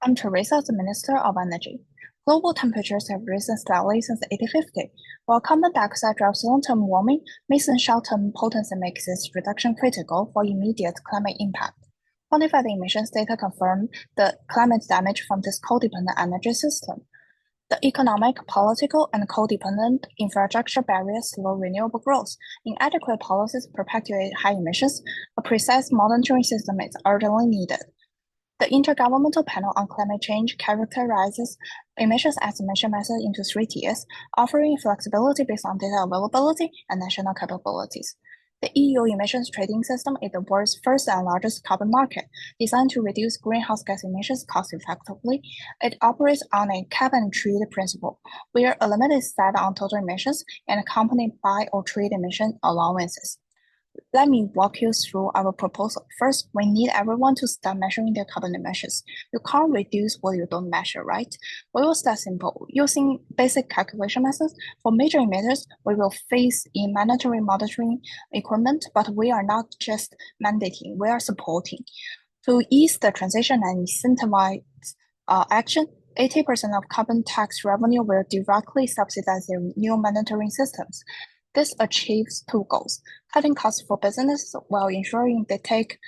I'm Teresa, the Minister of Energy. Global temperatures have risen slightly since 1850. While carbon dioxide drives long-term warming, methane short-term potency makes its reduction critical for immediate climate impact. Quantified emissions data confirm the climate damage from this codependent energy system. The economic, political, and codependent infrastructure barriers slow renewable growth. Inadequate policies perpetuate high emissions. A precise monitoring system is urgently needed. The Intergovernmental Panel on Climate Change characterizes emissions estimation method into three tiers, offering flexibility based on data availability and national capabilities. The EU emissions trading system is the world's first and largest carbon market, designed to reduce greenhouse gas emissions cost-effectively. It operates on a cap-and-trade principle, where a limit is set on total emissions and accompanied by or trade emission allowances. Let me walk you through our proposal. First, we need everyone to start measuring their carbon emissions. You can't reduce what you don't measure, right? We will start simple. Using basic calculation methods, for major emitters, we will phase in mandatory monitoring equipment, but we are not just mandating, we are supporting. To ease the transition and incentivize action, 80% of carbon tax revenue will directly subsidize the new monitoring systems. This achieves two goals: cutting costs for businesses while ensuring they take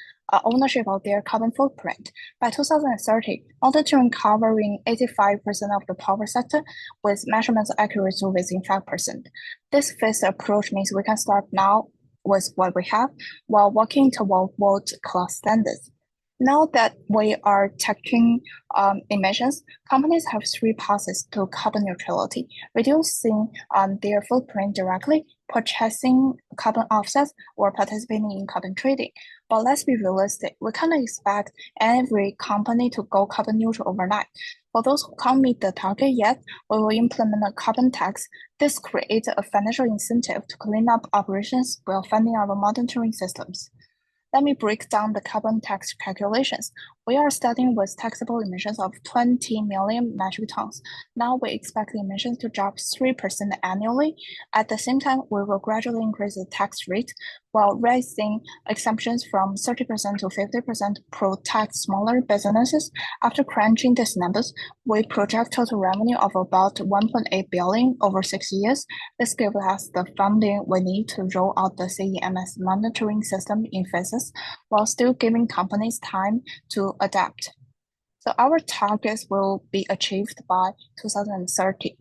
ownership of their carbon footprint. By 2030, monitoring covering 85% of the power sector with measurements accuracy within 5%. This phased approach means we can start now with what we have while working toward world-class standards. Now that we are tackling emissions, companies have three paths to carbon neutrality: reducing their footprint directly, purchasing carbon offsets, or participating in carbon trading. But let's be realistic. We cannot expect every company to go carbon neutral overnight. For those who can't meet the target yet, we will implement a carbon tax. This creates a financial incentive to clean up operations while funding our monitoring systems. Let me break down the carbon tax calculations. We are starting with taxable emissions of 20 million metric tons. Now we expect the emissions to drop 3% annually. At the same time, we will gradually increase the tax rate while raising exemptions from 30% to 50% protect smaller businesses. After crunching these numbers, we project total revenue of about 1.8 billion over 6 years. This gives us the funding we need to roll out the CEMS monitoring system in phases while still giving companies time to adapt. So our targets will be achieved by 2030.